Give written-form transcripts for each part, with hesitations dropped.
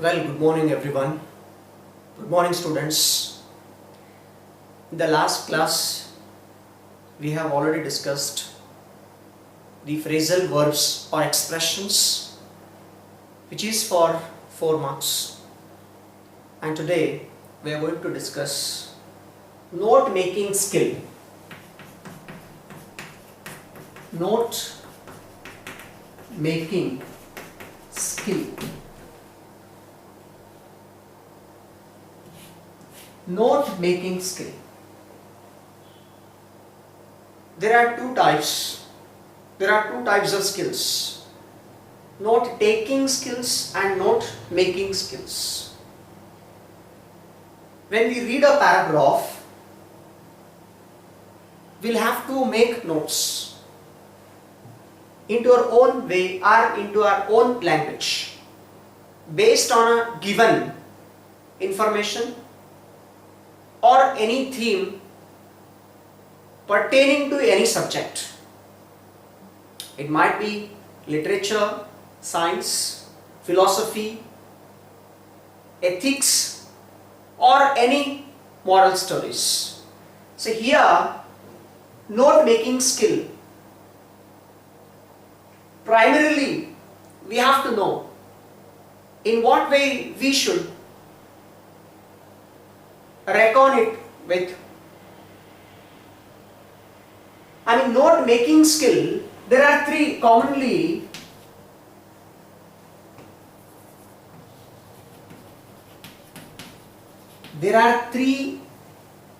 Well, good morning everyone. Good morning students. In the last class, we have already discussed the phrasal verbs or expressions, which is for 4 marks. And today we are going to discuss note making skill. Note making skill. Note making skill. There are two types. There are two types of skills. Note taking skills and note making skills. When we read a paragraph, we'll have to make notes into our own way or into our own language based on a given information or any theme pertaining to any subject. It might be literature, science, philosophy, ethics, or any moral stories. So here, note making skill. Primarily, we have to know in what way we should reckon it with. Note making skill, there are three commonly. There are three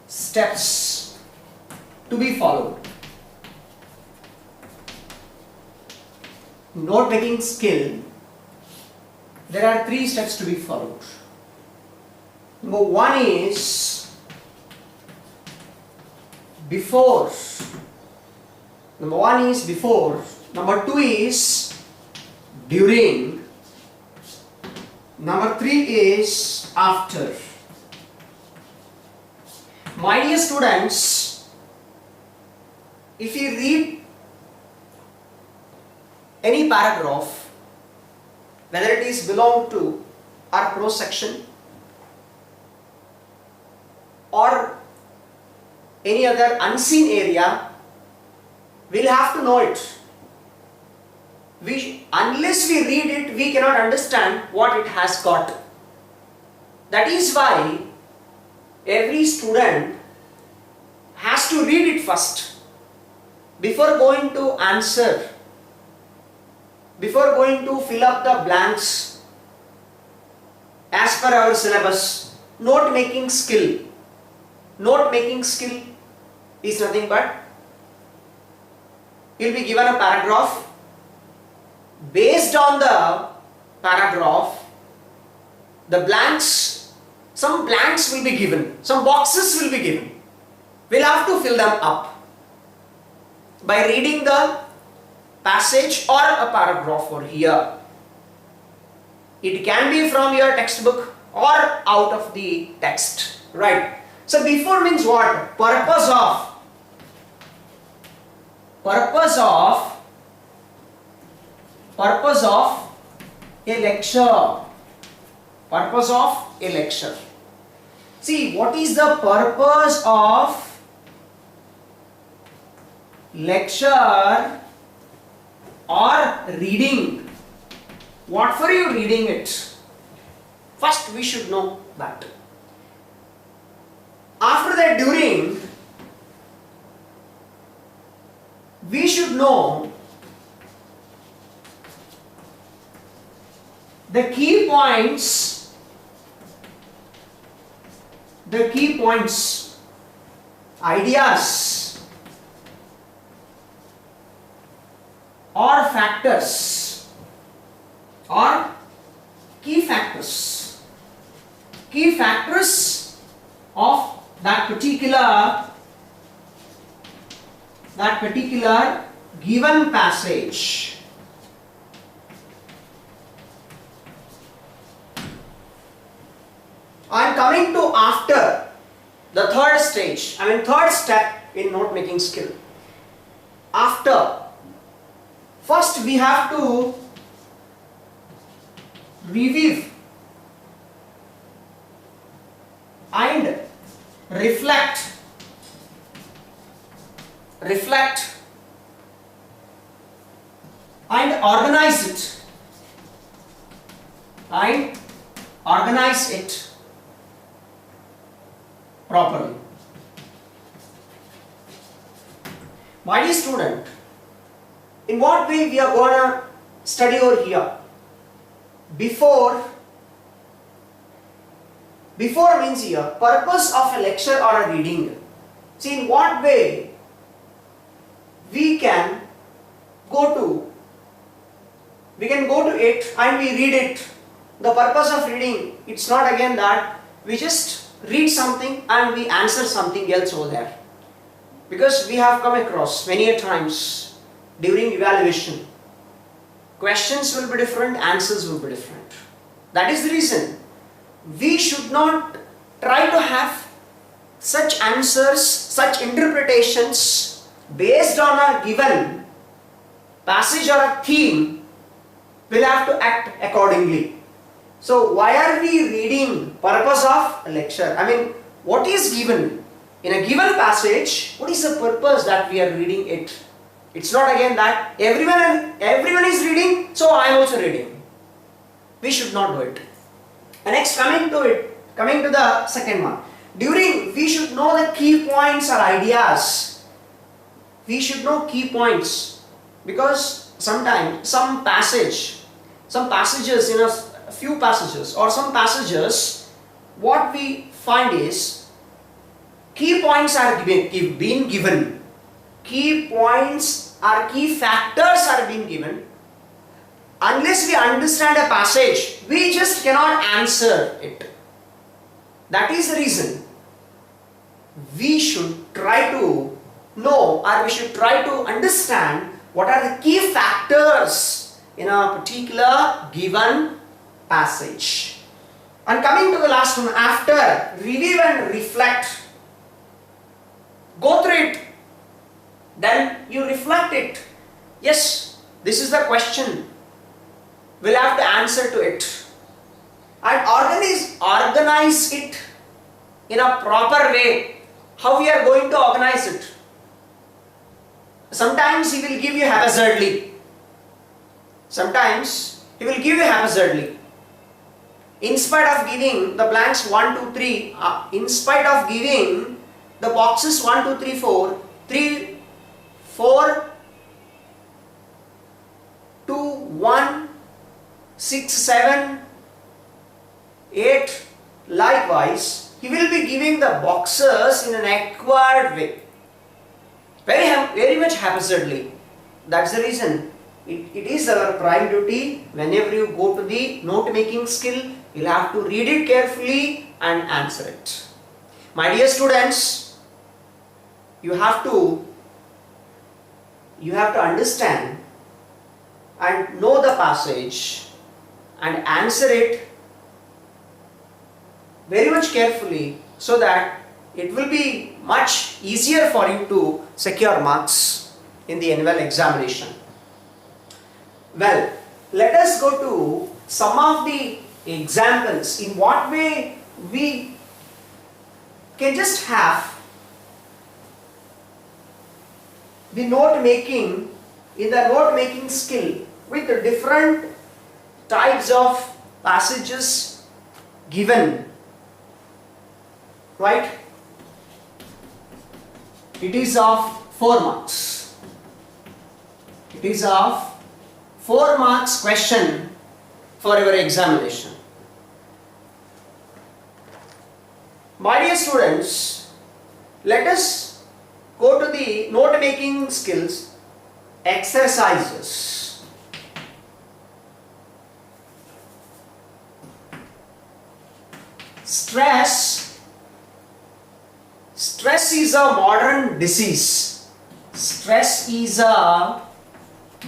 steps to be followed. Note making skill, there are three steps to be followed. Number one is before. Number one is before. Number two is during. Number three is after. My dear students, if you read any paragraph, whether it is belong to our prose section or any other unseen area, we'll have to know it. Unless we read it, we cannot understand what it has got. That is why every student has to read it first before going to answer, before going to fill up the blanks as per our syllabus. Note making skill. Note making skill is nothing but you will be given a paragraph. Based on the paragraph, the blanks, some blanks will be given, some boxes will be given. We'll have to fill them up by reading the passage or a paragraph over here. It can be from your textbook or out of the text, right? So before means what? Purpose of a lecture. Purpose of a lecture. See, what is the purpose of lecture or reading? What for you reading it? First we should know that. After that, during, we should know the key points, ideas or factors or key factors of that particular given passage. I am coming to after the third stage, third step in note making skill. After, first we have to review and reflect and organize it properly. My dear student, in what way we are going to study over here? Before means here purpose of a lecture or a reading. See, in what way we can go to it and we read it. The purpose of reading, it's not again that we just read something and we answer something else over there. Because we have come across many a times during evaluation, questions will be different, answers will be different. That is the reason we should not try to have such answers, such interpretations based on a given passage or a theme. We'll have to act accordingly. So why are we reading? Purpose of a lecture. I mean, what is given in a given passage? What is the purpose that we are reading it? It's not again that everyone is reading, so I am also reading. We should not do it. And next, coming to the second one. We should know the key points or ideas. We should know key points, because sometimes some passages, a few passages or some passages, what we find is key points are being given. Key points or key factors are being given. Unless we understand a passage, we just cannot answer it. That is the reason we should try to know, or we should try to understand what are the key factors in a particular given passage. And coming to the last one, after review and reflect, go through it, then you reflect it. Yes, this is the question. We'll have to answer to it. And organize it in a proper way. How we are going to organize it? Sometimes he will give you haphazardly. In spite of giving the blanks 1, 2, 3, in spite of giving the boxes 1, 2, 3, 4, 3, 4, 2, 1, 6, 7, 8, likewise, he will be giving the boxes in an acquired way. Very much haphazardly. That's the reason. It is our prime duty. Whenever you go to the note making skill, you'll have to read it carefully and answer it. My dear students, you have to understand and know the passage and answer it very much carefully, so that it will be much easier for you to secure marks in the annual examination. Well, let us go to some of the examples in what way we can just have the note making skill with the different types of passages given, right? It is of 4 marks. It is of 4 marks question for your examination. My dear students, let us go to the note making skills exercises. Stress is a modern disease. Stress is a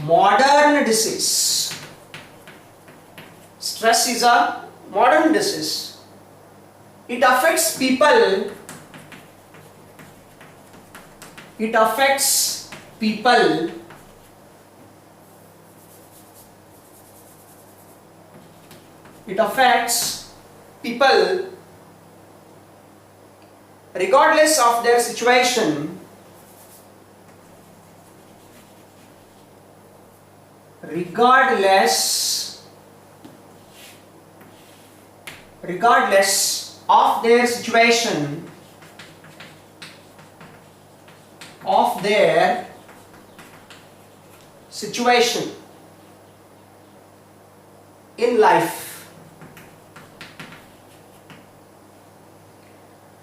modern disease. Stress is a modern disease. It affects people. It affects people regardless of their situation, regardless of their situation, in life.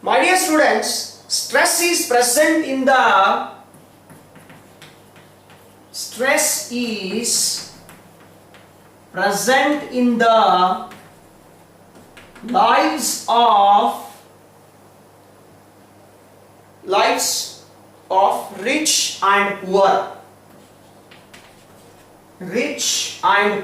My dear students, stress is present in the lives of rich and poor. Rich and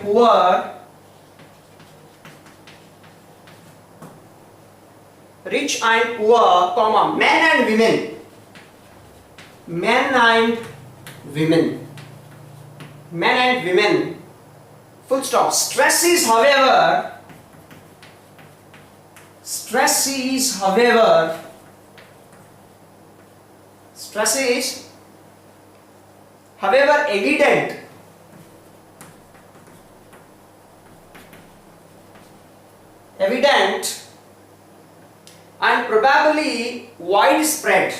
poor, comma, men and women. Men and women. Full stop. Stress is, however, evident and probably widespread.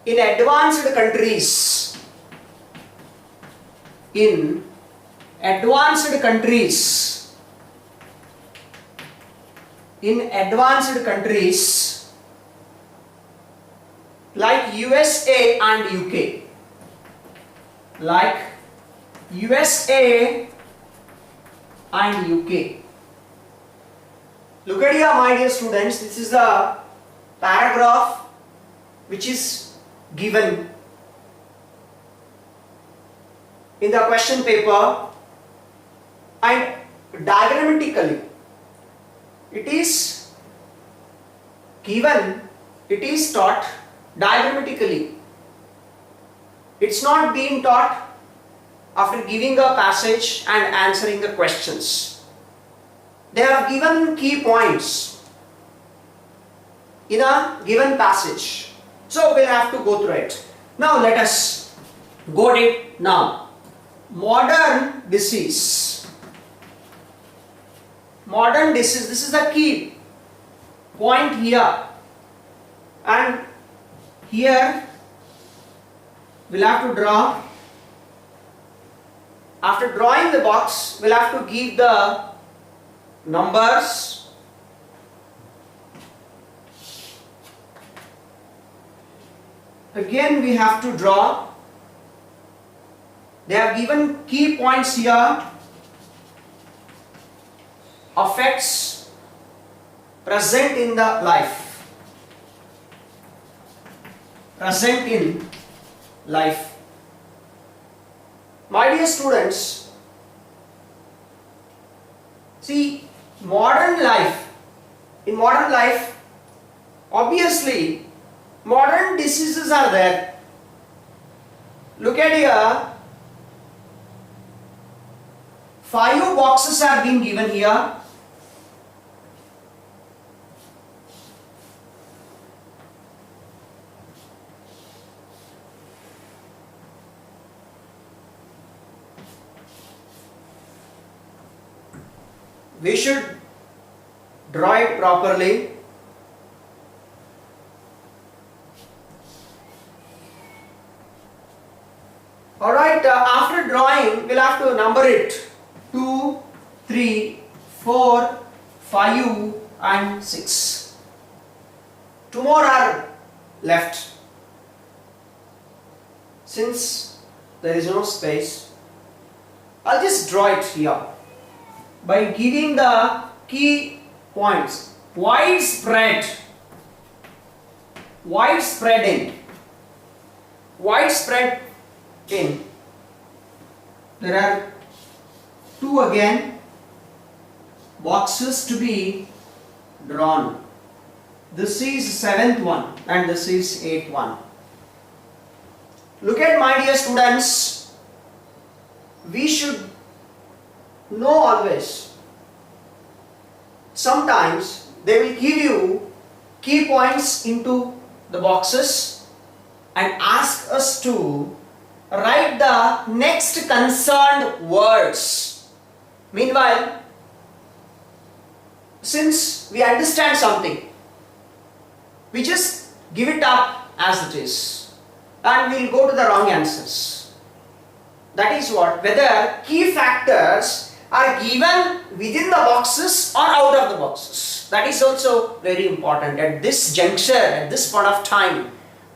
In advanced countries. Like USA and UK. Look at here, my dear students, this is the paragraph which is given in the question paper, and diagrammatically it is given, it is taught diagrammatically. It's not being taught after giving a passage and answering the questions. They have given key points in a given passage. So we'll have to go through it. Now let us go it now. Modern disease. This is the key point here. And here we'll have to draw. After drawing the box, we'll have to give the numbers. Again we have to draw. They have given key points here. Effects present in the life. My dear students, see, in modern life, obviously, modern diseases are there. Look at here. 5 boxes are being given here. We should draw it properly. Alright, after drawing, we'll have to number it. 2, 3, 4, 5 and 6. 2 more are left. Since there is no space, I'll just draw it here by giving the key points. Widespread in. There are 2 again boxes to be drawn. This is 7th one and this is 8th one. Look at, my dear students, we should know always. Sometimes they will give you key points into the boxes and ask us to write the next concerned words. Meanwhile, since we understand something, we just give it up as it is and we will go to the wrong answers. That is what, whether key factors are given within the boxes or out of the boxes. That is also very important at this juncture, at this point of time.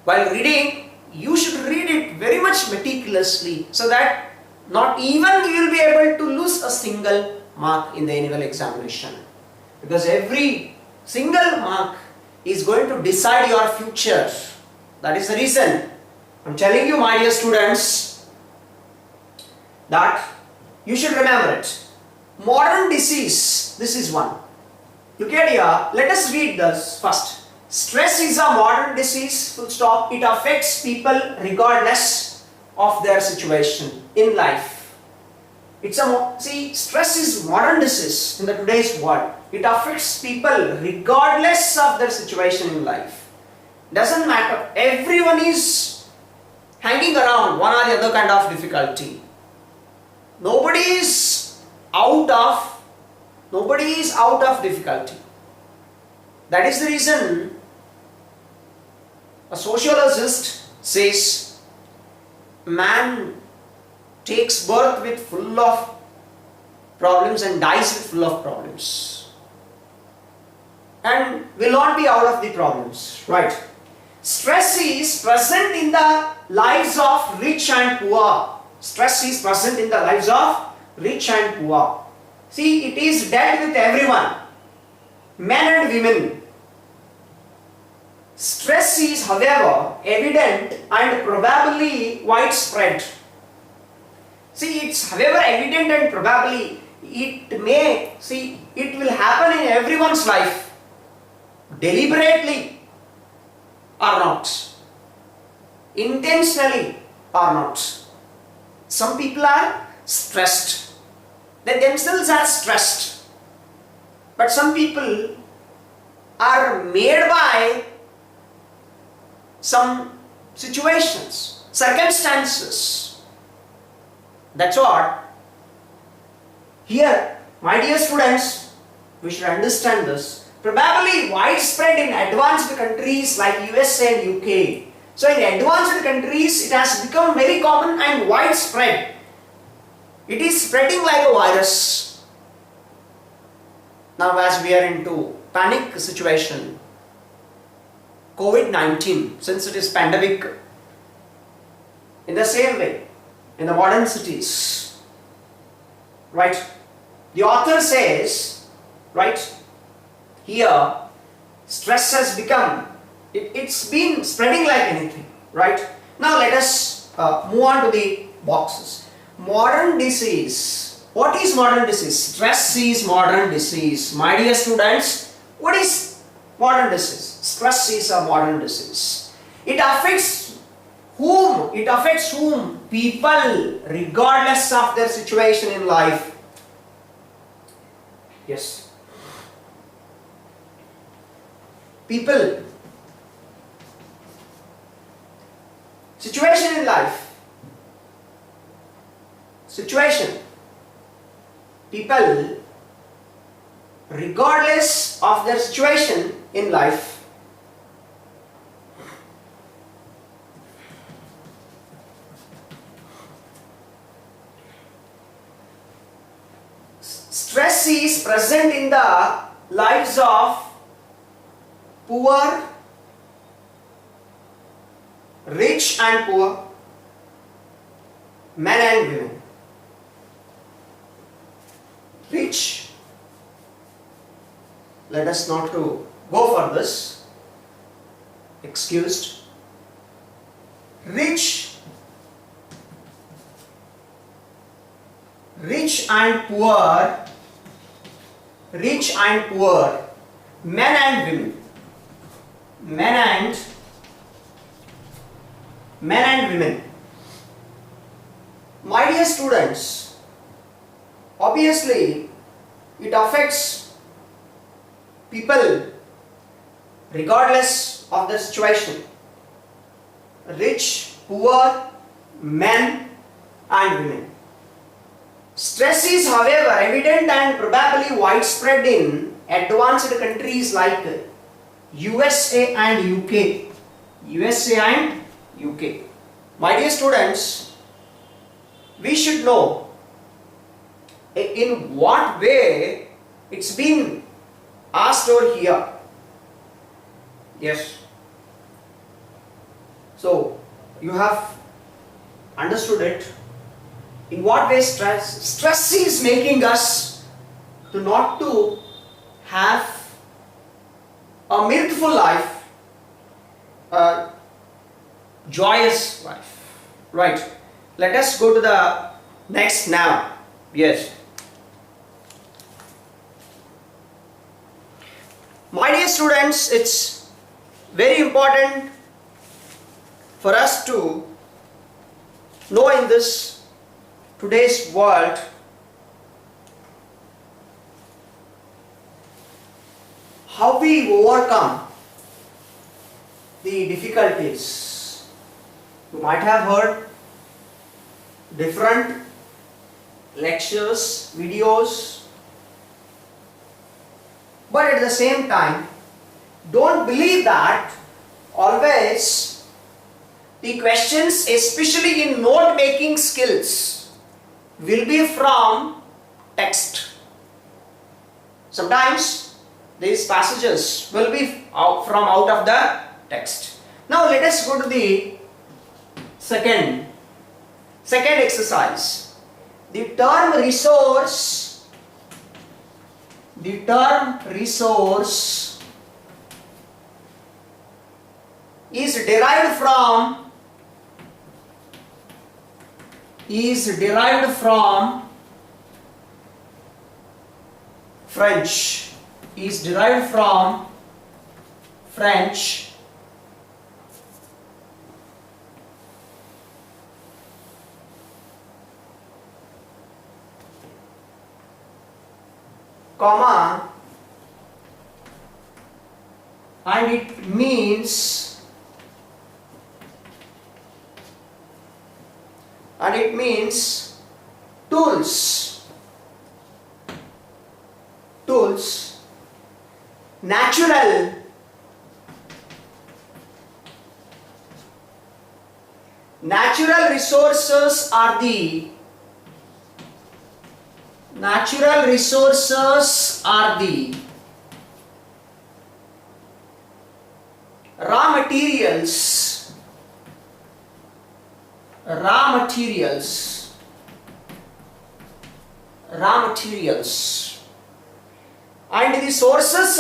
While reading, you should read it very much meticulously so that not even you will be able to lose a single mark in the annual examination. Because every single mark is going to decide your future. That is the reason I am telling you, my dear students, that you should remember it. Modern disease, this is one. Look at here, let us read this first. Stress is a modern disease, full stop. It affects people regardless of their situation in life. See, stress is modern disease in the today's world. It affects people regardless of their situation in life. Doesn't matter. Everyone is hanging around one or the other kind of difficulty. Nobody is out of difficulty. That is the reason a sociologist says man takes birth with full of problems and dies with full of problems and will not be out of the problems, right? Stress is present in the lives of rich and poor. Stress is present in the lives of rich and poor. See, it is dealt with everyone, men and women. Stress is, however, evident and probably widespread. See, it's however evident and probably it will happen in everyone's life, deliberately or not, intentionally or not. Some people are stressed, they themselves are stressed, but some people are made by some situations, circumstances. That's what. Here, my dear students, we should understand this. Probably widespread in advanced countries like USA and UK. So in advanced countries, it has become very common and widespread. It is spreading like a virus. Now as we are into panic situation, COVID-19, since it is pandemic, in the same way, in the modern cities, right? The author says, right, here, stress has become, it's been spreading like anything, right? Now let us move on to the boxes. Modern disease. What is modern disease? Stress is modern disease. My dear students, what is modern disease? Stress is a modern disease. It affects whom? It affects whom? People, regardless of their situation in life. Yes. People. Situation in life. Situation. People, regardless of their situation in life. Stress is present in the lives of poor, rich and poor, men and women. Rich, let us not to go for this, excused. Rich and poor, men and women. men and women. My dear students, obviously it affects people regardless of the situation. Rich, poor, men and women. Stress is, however, evident and probably widespread in advanced countries like USA and UK. USA and UK. My dear students, we should know in what way it's been asked over here. Yes. So, you have understood it. In what way stress is making us to not to have a mirthful life, a joyous life. Right. Let us go to the next now. Yes. My dear students, it's very important for us to know in this today's world how we overcome the difficulties. You might have heard different lectures, videos, but at the same time, don't believe that always the questions, especially in note making skills, will be from text. Sometimes these passages will be from out of the text. Now let us go to the second exercise. The term resource is derived from French. Is derived from French. Comma, and it means tools, natural resources are the raw materials and the sources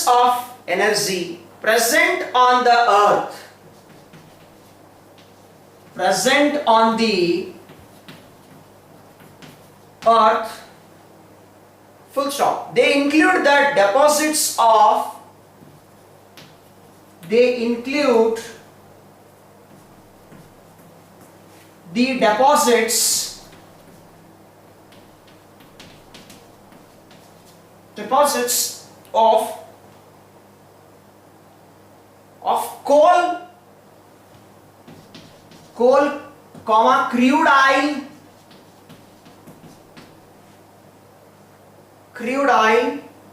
of energy, present on the earth, full stop. They include the deposits of coal, comma, crude oil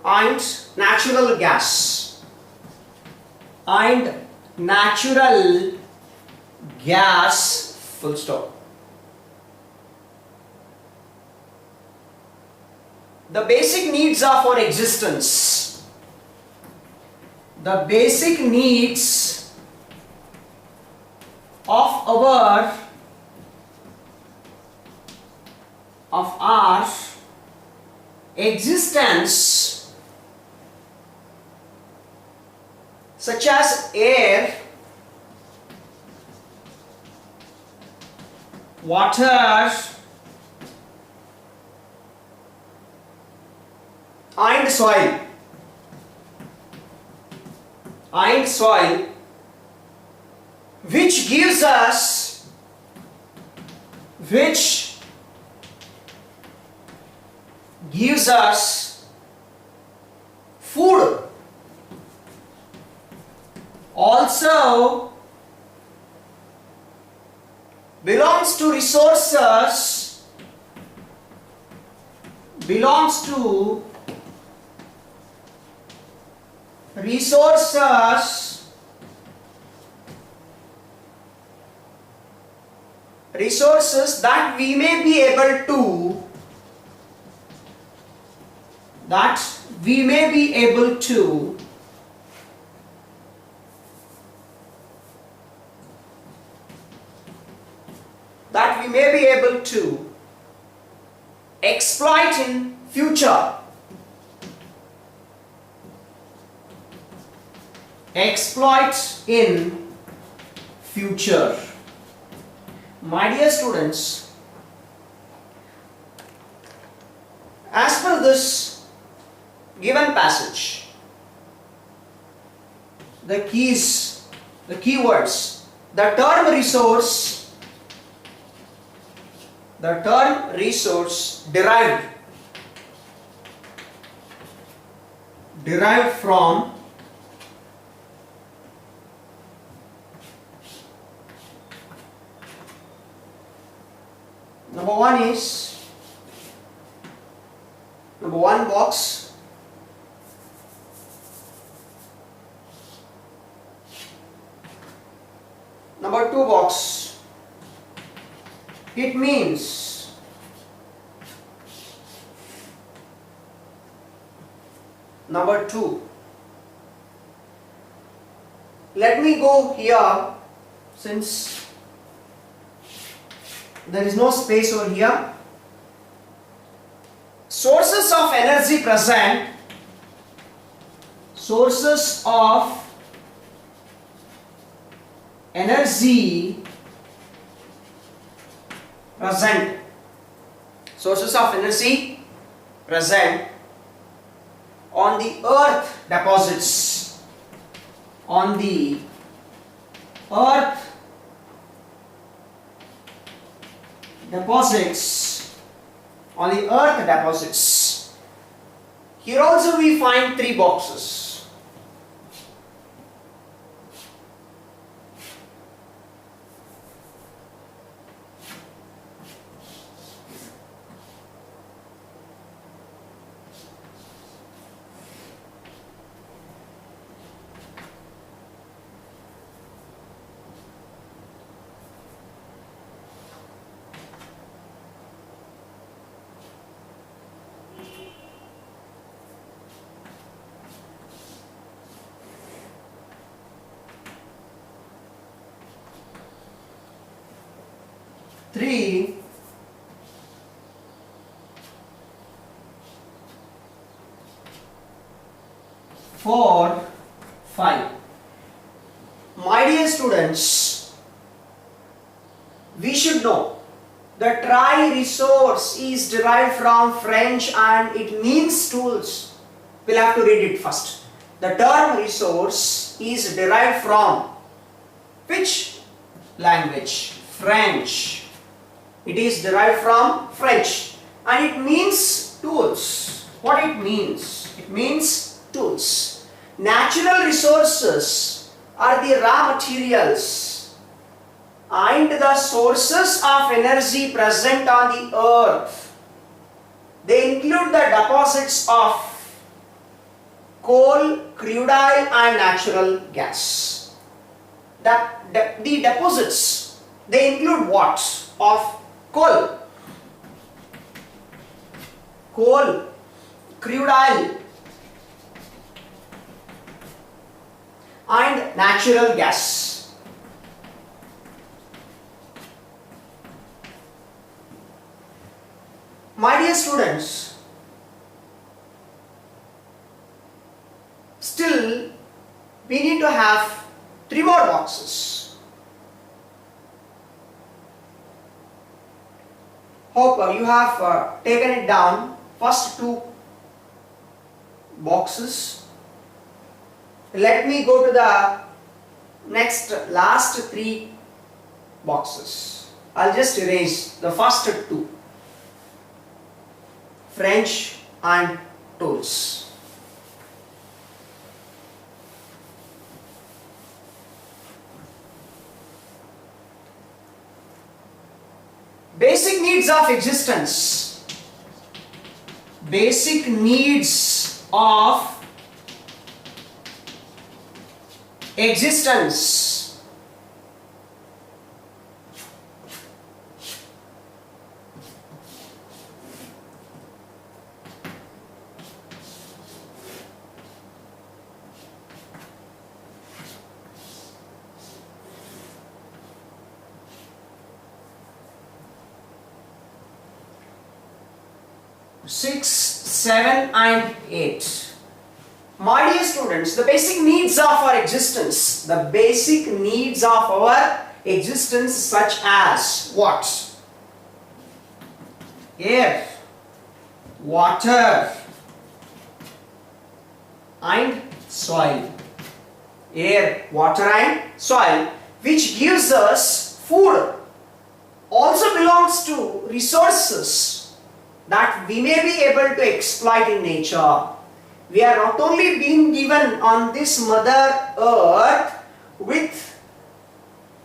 and natural gas, full stop. The basic needs of our existence, the basic needs of our existence, such as air, water and soil. And soil, which gives us food. Also belongs to resources, resources that we may be able to exploit in future. My dear students, as per this given passage, the keywords, the term resource derived from number one box, number two box, it means number two. Let me go here, since there is no space over here. Sources of energy present. Sources of energy present. Sources of energy present on the earth deposits. On the earth deposits. On the earth deposits. Here also we find three boxes. Three, four, five. My dear students, we should know the tri-resource is derived from French and it means tools. We'll have to read it first. The term resource is derived from which language? French. It is derived from French and it means tools. What it means? It means tools. Natural resources are the raw materials and the sources of energy present on the earth. They include the deposits of coal, crude oil and natural gas. The deposits, they include what? Of coal, crude oil and natural gas. My dear students, still we need to have three more boxes. Hope you have taken it down. First two boxes. Let me go to the last three boxes. I'll just erase the first two. French and tools. Basic needs of existence. Basic needs of existence. Six, 7 and 8. My dear students, the basic needs of our existence. The basic needs of our existence such as what? Air, water and soil. Air, water and soil, which gives us food, also belongs to resources that we may be able to exploit in nature. We are not only being given on this mother earth with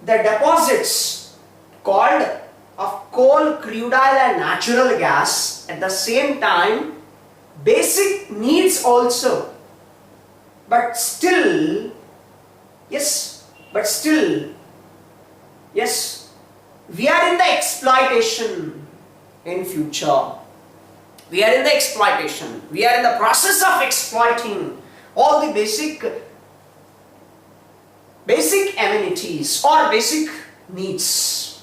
the deposits called of coal, crude oil and natural gas, at the same time basic needs also. But still, yes, we are in the exploitation in future. We are in the exploitation. We are in the process of exploiting all the basic amenities or basic needs.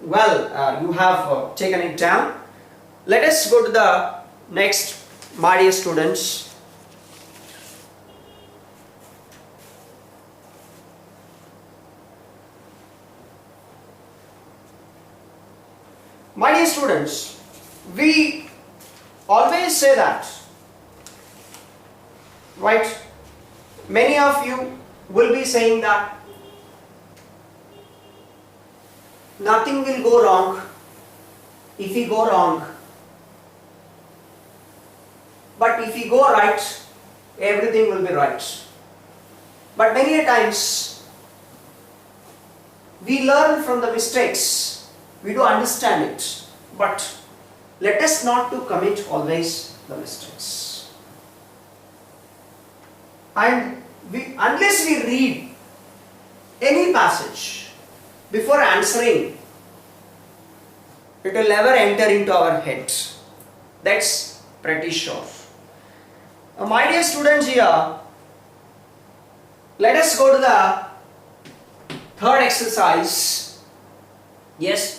Well, you have taken it down. Let us go to the next, my dear students. My dear students, we always say that, right? Many of you will be saying that nothing will go wrong if we go wrong, but if we go right, everything will be right. But many a times we learn from the mistakes, we do understand it, but let us not to commit always the mistakes. And unless we read any passage before answering, it will never enter into our head. That's pretty sure. My dear students, here, let us go to the third exercise. Yes.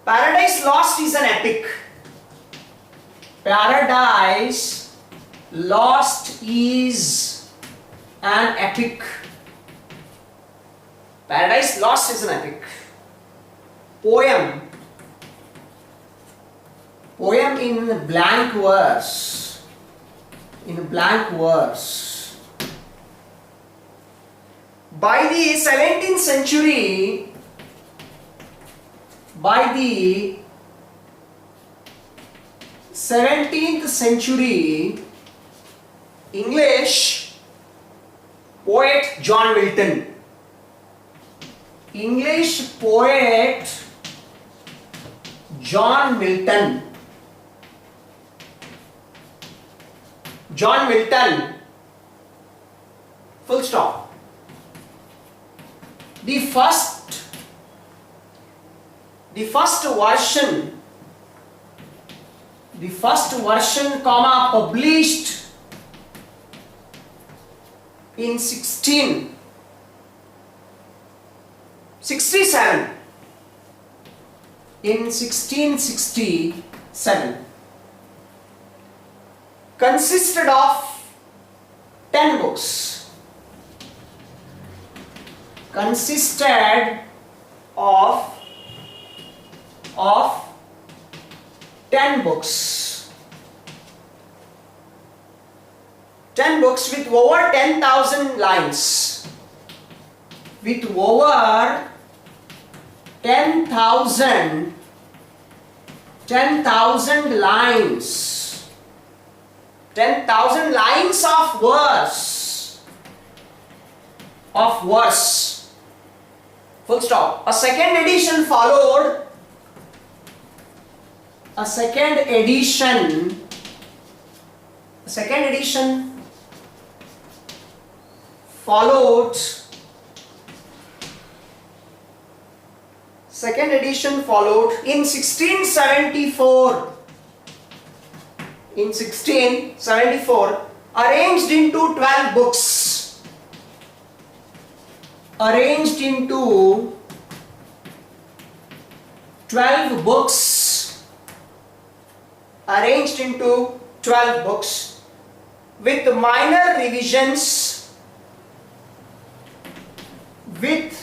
Paradise Lost is an epic. Paradise Lost is an epic. Paradise Lost is an epic. Poem in blank verse. In blank verse. By the 17th century, by the 17th century, English poet John Milton. English poet John Milton. John Milton. Full stop. The first version, published in 1667. In 1667, consisted of 10 books. Consisted of of 10 books. 10 books with over 10,000 lines. With over 10,000 lines. 10,000 lines of verse. Full stop. A second edition followed. A second edition followed. Second edition followed in 1674. In 1674, arranged into 12 books. Arranged into 12 books. Arranged into 12 books with minor revisions. With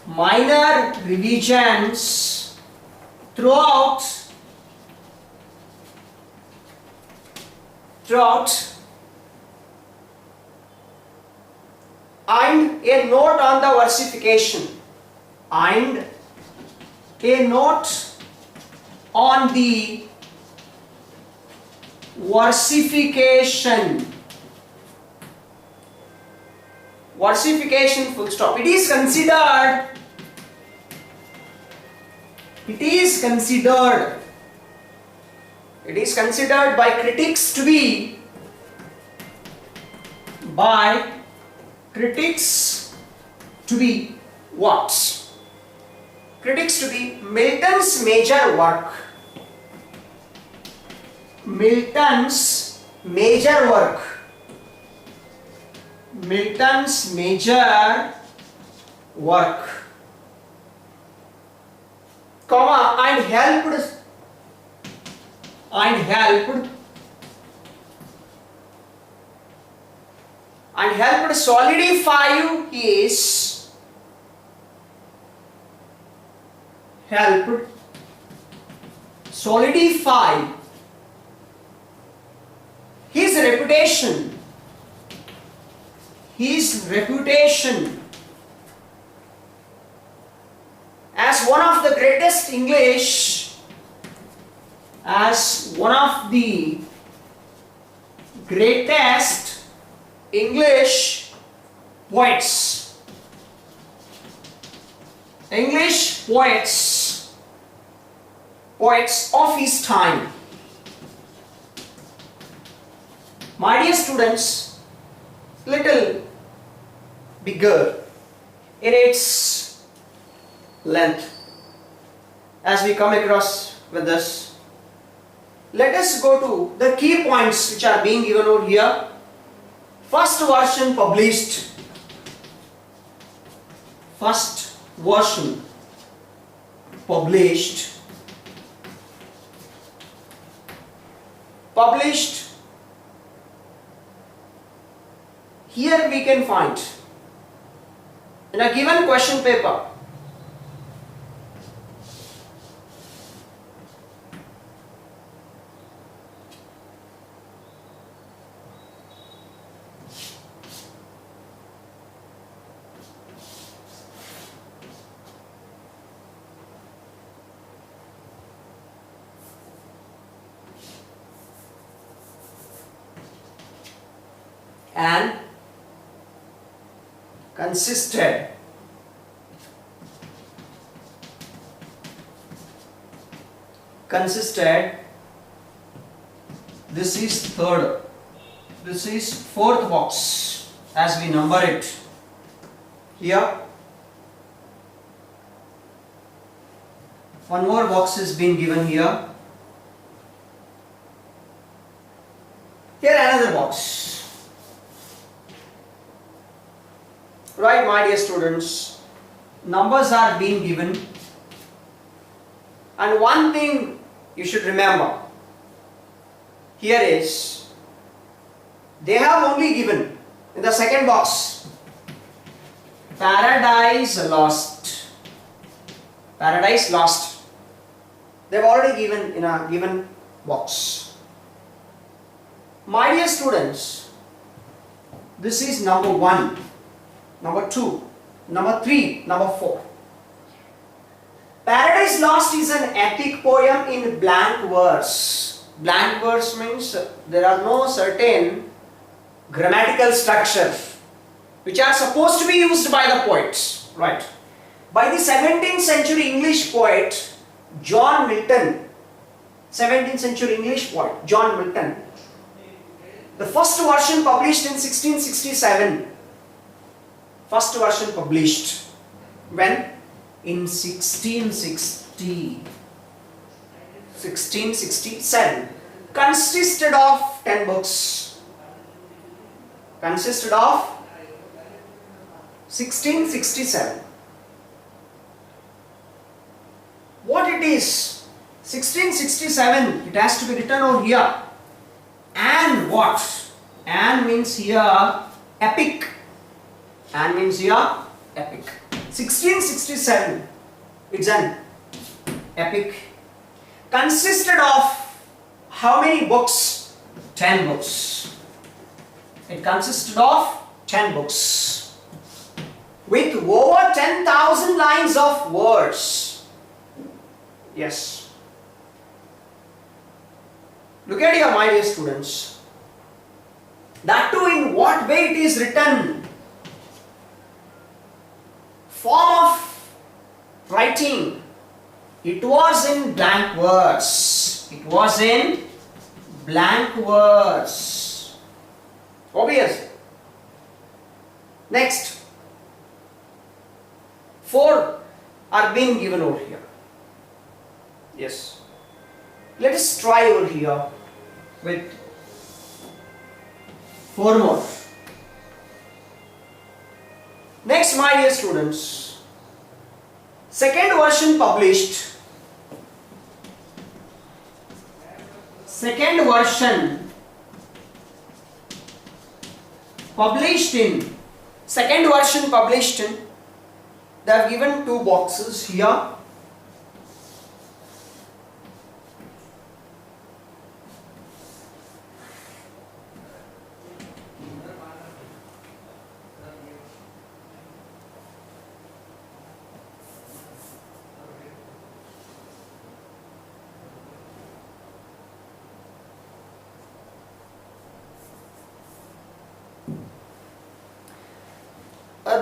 minor revisions throughout and a note on the versification. And a note on the versification. Versification, full stop. It is considered by critics to be what? Critics to be Milton's major work. Milton's major work. Milton's major work, comma, and helped solidify his reputation. His reputation as one of the greatest English poets of his time. My dear students, little bigger in its length as we come across with this. Let us go to the key points which are being given over here. First version published. Here we can find in a given question paper and consisted this is third, this is fourth box as we number it here. One more box is being given here. Here another box. Right, my dear students, numbers are being given, and one thing you should remember here is they have only given in the second box Paradise Lost. Paradise Lost. They've already given in a given box. My dear students, this is number 1, number 2, number 3, number 4. Paradise Lost is an epic poem in blank verse. Blank verse means there are no certain grammatical structure which are supposed to be used by the poets, right? By the 17th century English poet John Milton, 17th century English poet John Milton. The first version published in 1667. First version published when? In 1667. Consisted of 10 books. Consisted of 1667. What it is? 1667. It has to be written over here. And what? And means here epic. And means here epic. 1667. It's an epic. Consisted of how many books? 10 books. It consisted of 10 books. With over 10,000 lines of words. Yes. Look at here, my dear students. That too, in what way it is written? Form of writing. It was in blank verse. It was in blank verse. Obvious. Next. 4 are being given over here. Yes. Let us try over here with 4 more. Next, my dear students, second version published. Second version published in. Second version published in. They have given 2 boxes here.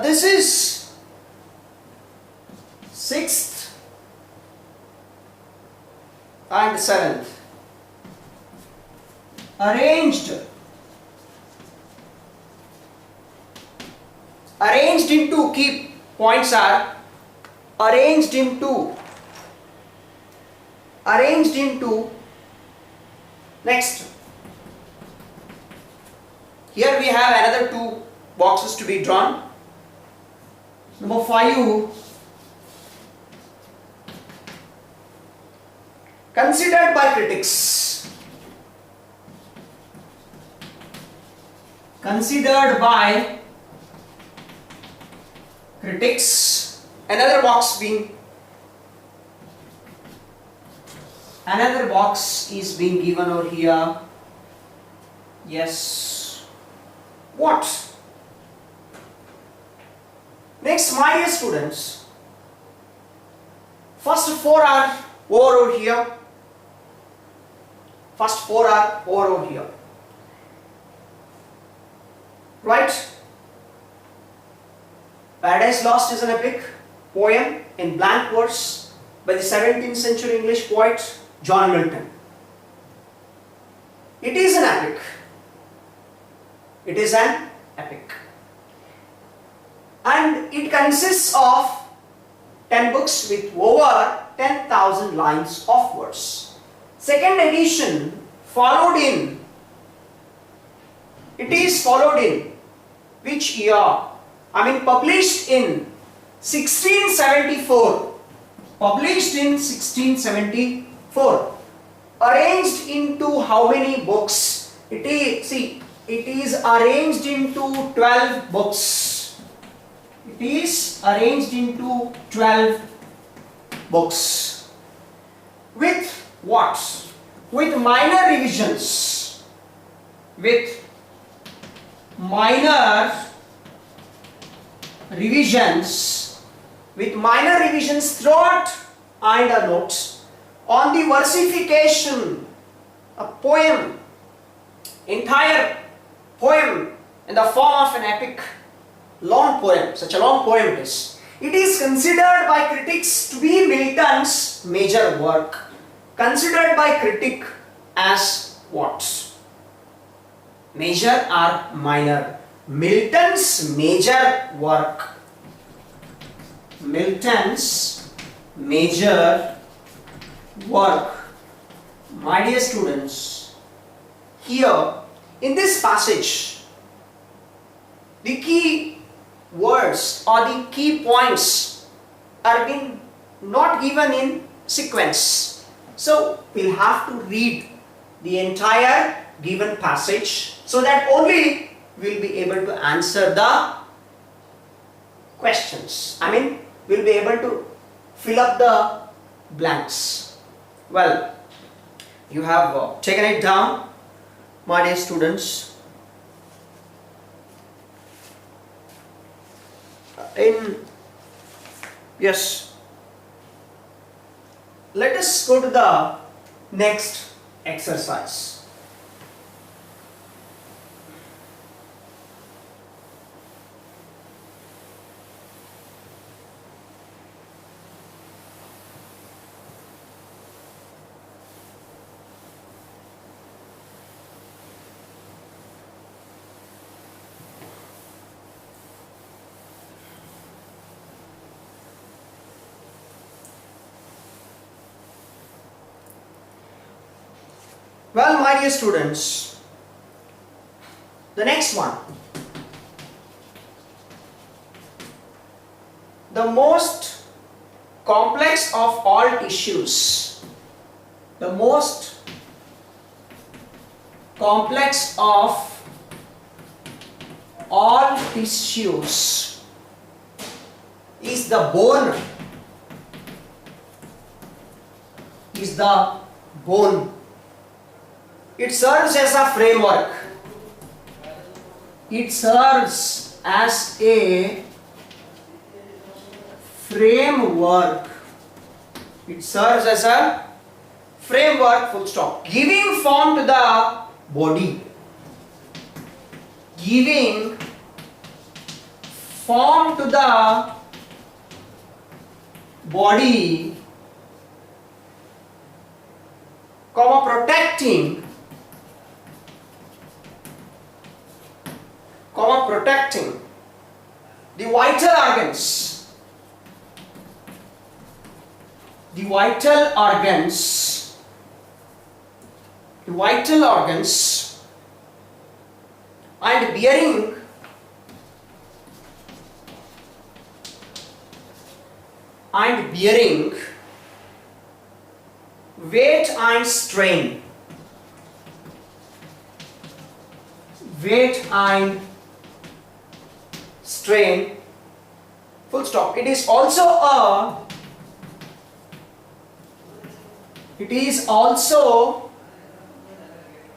This is 6th and 7th. Arranged into, key points are arranged into. Next, here we have another 2 boxes to be drawn. Number 5, considered by critics. Considered by critics. Another box is being given over here. Yes. What? Next, my dear students, first 4 are over here. First 4 are over here. Right? Paradise Lost is an epic poem in blank verse by the 17th century English poet John Milton. It is an epic. It is an epic. And it consists of 10 books with over 10,000 lines of verse. Second edition followed in. It is followed in which year? Published in 1674. Published in 1674. Arranged into how many books? It is arranged into 12 books. It is arranged into 12 books with what? With minor revisions. With minor revisions. With minor revisions throughout and a note on the versification, a poem, entire poem in the form of an epic, long poem, such a long poem it is. It is considered by critics to be Milton's major work. Considered by critic as what? Major or minor? Milton's major work. Milton's major work. My dear students, here in this passage, the key words or the key points are being not given in sequence. So we'll have to read the entire given passage so that only we'll be able to answer the questions. I mean, we'll be able to fill up the blanks. Well, you have taken it down, my dear students. Yes, let us go to the next exercise. Well, my dear students, the next one. The most complex of all tissues. The most complex of all tissues is the bone. Is the bone. It serves as a framework. It serves as a framework. It serves as a framework, full stop. Giving form to the body. Giving form to the body, protecting the vital organs. The vital organs. The vital organs and bearing weight and strain. Weight and strain, full stop. It is also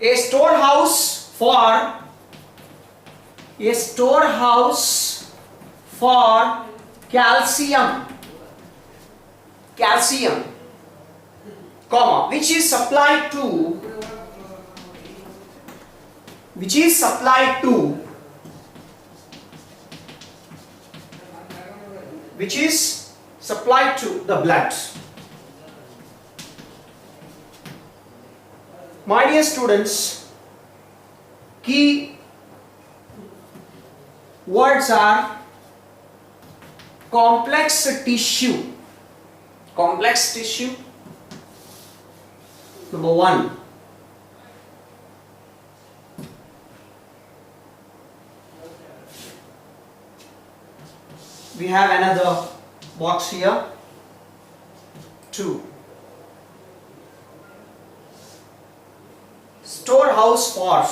a storehouse for calcium, which is supplied to the blood. My dear students, key words are complex tissue. Complex tissue, number 1. We have another box here. 2. Storehouse for.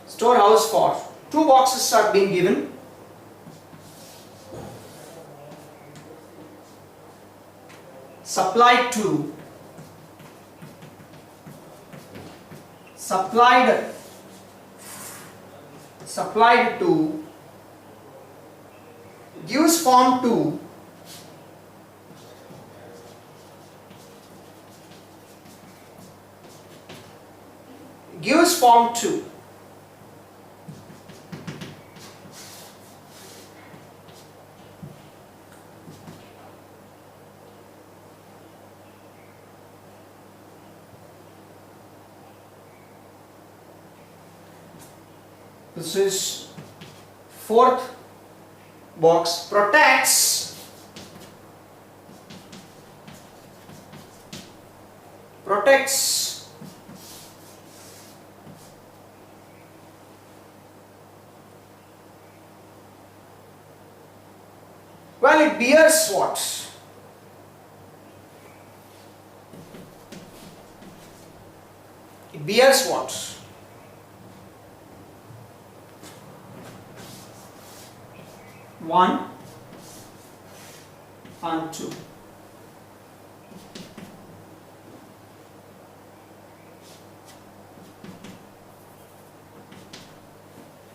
Storehouse for. 2 boxes are being given. supplied to gives form to this is fourth box. Protects well, it bears what? It bears what? One and two.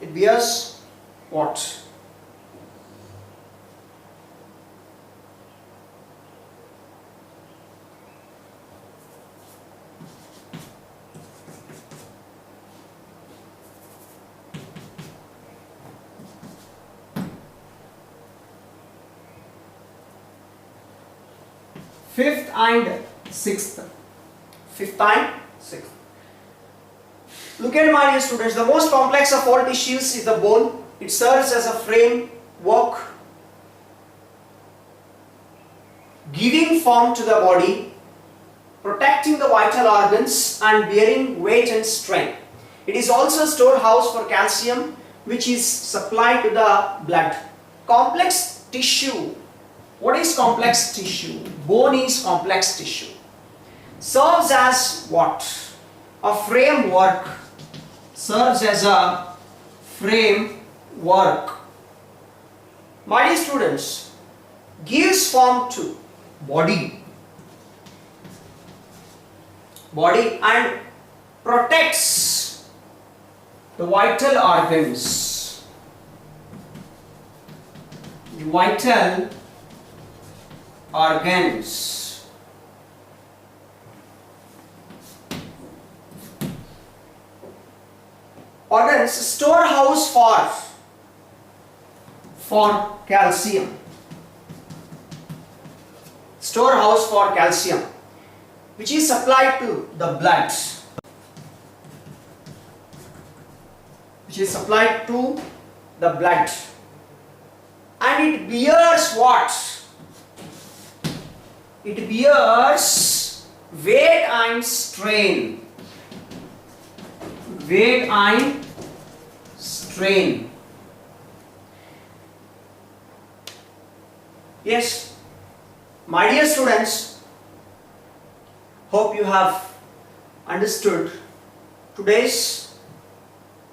It bears what? Fifth and sixth. Look at, my dear students, the most complex of all tissues is the bone. It serves as a framework giving form to the body, protecting the vital organs and bearing weight and strain. It is also a storehouse for calcium, which is supplied to the blood. Complex tissue. What is complex tissue? Bone is complex tissue. Serves as what? A framework. Serves as a framework. My dear students, gives form to body and protects the vital organs. Vital organs. Organs, storehouse for calcium. Storehouse for calcium, which is supplied to the blood. Which is supplied to the blood. And it bears what? It bears weight and strain. Weight and strain. Yes, my dear students, hope you have understood today's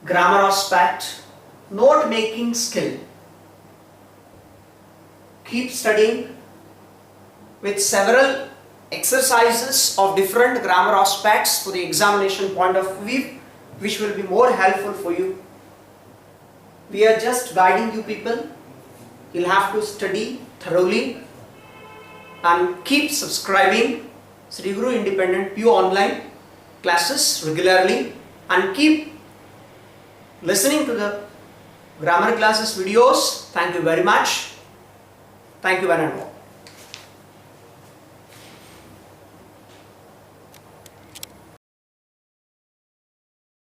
grammar aspect, note making skill. Keep studying with several exercises of different grammar aspects for the examination point of view, which will be more helpful for you. We are just guiding you people. You'll have to study thoroughly and keep subscribing Sri Guru Independent Pure Online classes regularly and keep listening to the grammar classes videos. Thank you very much. Thank you very much.